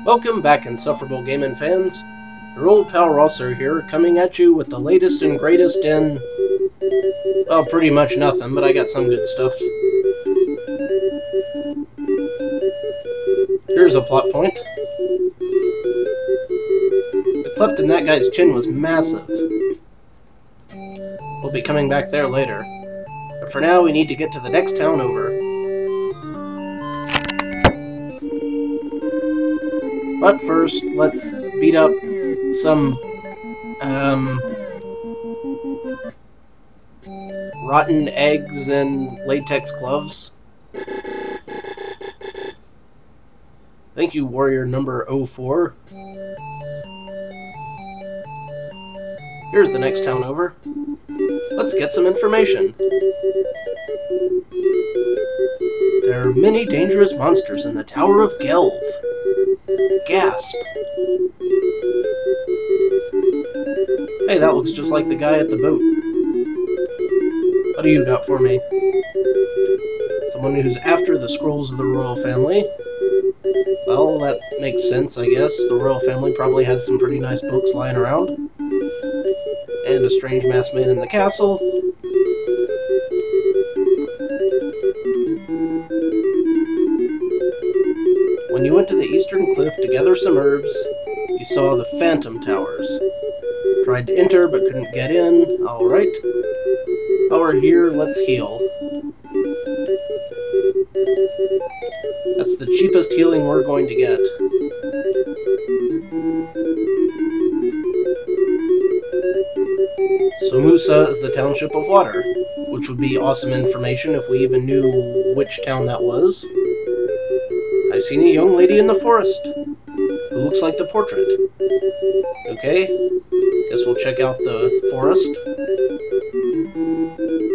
Welcome back, Insufferable Gaming fans. Your old pal Rosser here, coming at you with the latest and greatest in... well, pretty much nothing, but I got some good stuff. Here's a plot point. The cleft in that guy's chin was massive. We'll be coming back there later. But for now, we need to get to the next town over. But first, let's beat up some, rotten eggs and latex gloves. Thank you, warrior number 04. Here's the next town over. Let's get some information. There are many dangerous monsters in the Tower of Gelv. Gasp. Hey, that looks just like the guy at the boat. What do you got for me? Someone who's after the scrolls of the royal family. Well, that makes sense, I guess. The royal family probably has some pretty nice books lying around. And a strange masked man in the castle. When you went to the eastern cliff to gather some herbs, you saw the Phantom Towers. Tried to enter but couldn't get in. Alright. While we're here, let's heal. That's the cheapest healing we're going to get. Somusa is the township of water, which would be awesome information if we even knew which town that was. I've seen a young lady in the forest who looks like the portrait. Okay, guess we'll check out the forest.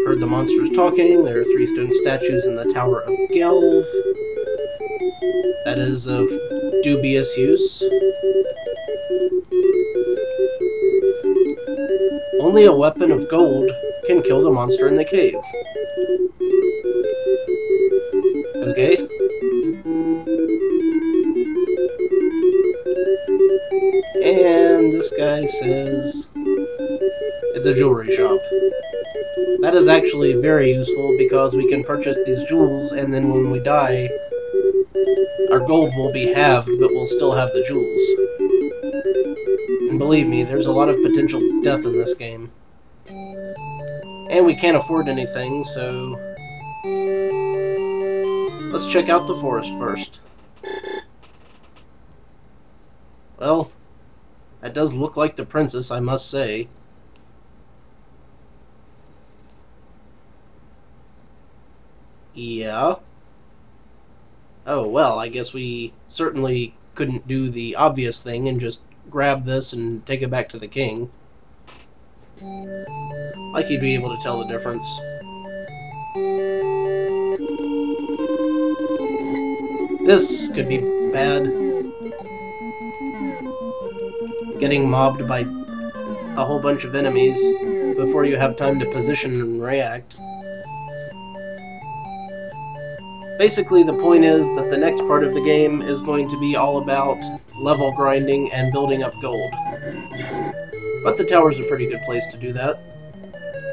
Heard the monsters talking. There are 3 stone statues in the Tower of Gelv. That is of dubious use. Only a weapon of gold can kill the monster in the cave. Okay. And this guy says it's a jewelry shop. That is actually very useful because we can purchase these jewels, and then when we die, our gold will be halved, but we'll still have the jewels. And believe me, there's a lot of potential death in this game. And we can't afford anything, so let's check out the forest first. Well, that does look like the princess, I must say. Yeah. Oh, well, I guess we certainly couldn't do the obvious thing and just grab this and take it back to the king. Like he'd be able to tell the difference. This could be bad. Getting mobbed by a whole bunch of enemies before you have time to position and react. Basically, the point is that the next part of the game is going to be all about level grinding and building up gold. But the tower's a pretty good place to do that,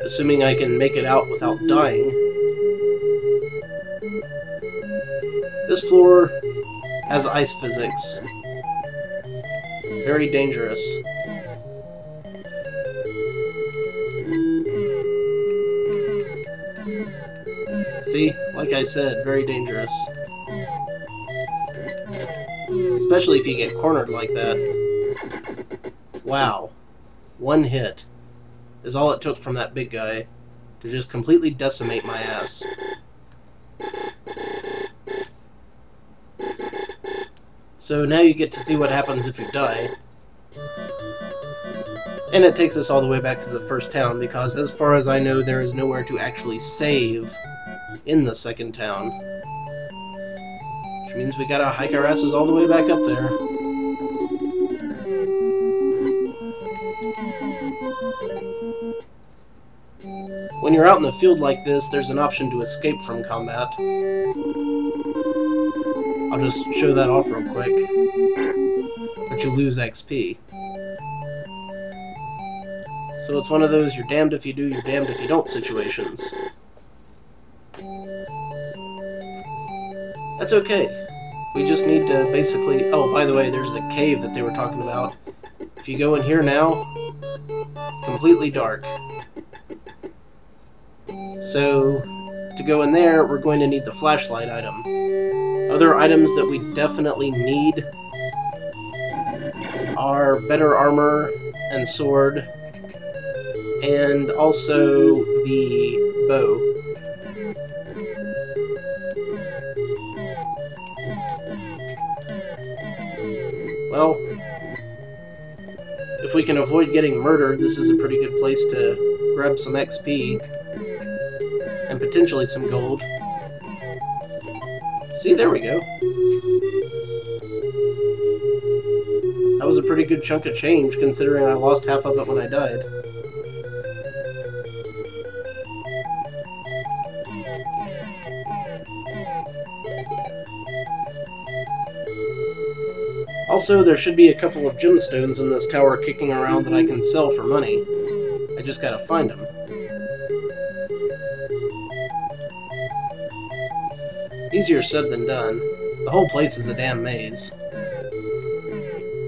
assuming I can make it out without dying. This floor has ice physics. Very dangerous. See, like I said, very dangerous. Especially if you get cornered like that. Wow. 1 hit is all it took from that big guy to just completely decimate my ass. So now you get to see what happens if you die. And it takes us all the way back to the first town, because as far as I know, there is nowhere to actually save in the second town. Which means we gotta hike our asses all the way back up there. When you're out in the field like this, there's an option to escape from combat. I'll just show that off real quick. but you lose XP. So it's one of those you're damned if you do, you're damned if you don't situations. That's okay. We just need to basically... Oh, by the way, there's the cave that they were talking about. If you go in here now, completely dark. So, to go in there, we're going to need the flashlight item. Other items that we definitely need are better armor and sword, and also the bow. Well, if we can avoid getting murdered, this is a pretty good place to grab some XP and potentially some gold. See, there we go. That was a pretty good chunk of change, considering I lost half of it when I died. Also, there should be a couple of gemstones in this tower kicking around that I can sell for money. I just gotta find them. Easier said than done. The whole place is a damn maze.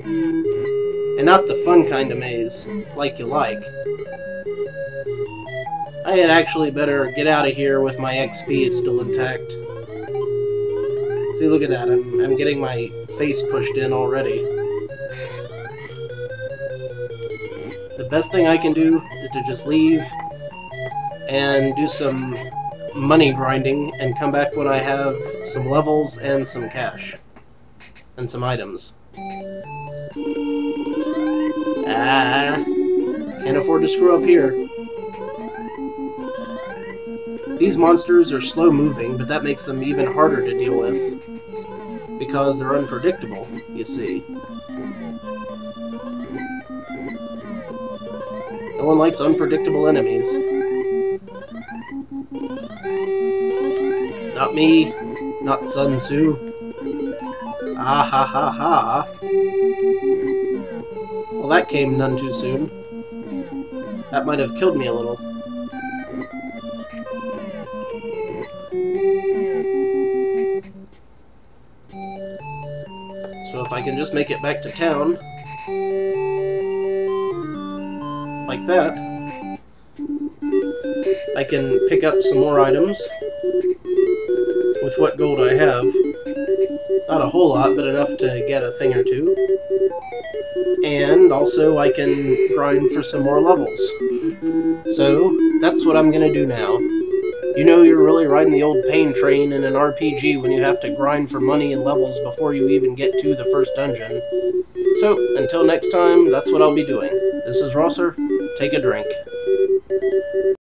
And not the fun kind of maze, like you like. I had actually better get out of here with my XP still intact. See, look at that, I'm getting my face pushed in already. The best thing I can do is to just leave and do some money grinding and come back when I have some levels and some cash. And some items. Can't afford to screw up here. These monsters are slow moving, but that makes them even harder to deal with. Because they're unpredictable, you see. No one likes unpredictable enemies. Not me, not Sun Tzu. Ah ha ha ha. Well, that came none too soon. That might have killed me a little. So if I can just make it back to town, like that, I can pick up some more items with what gold I have. Not a whole lot, but enough to get a thing or two. And also I can grind for some more levels. So, that's what I'm gonna do now. You know you're really riding the old pain train in an RPG when you have to grind for money and levels before you even get to the first dungeon. So, until next time, that's what I'll be doing. This is Rosser. Take a drink.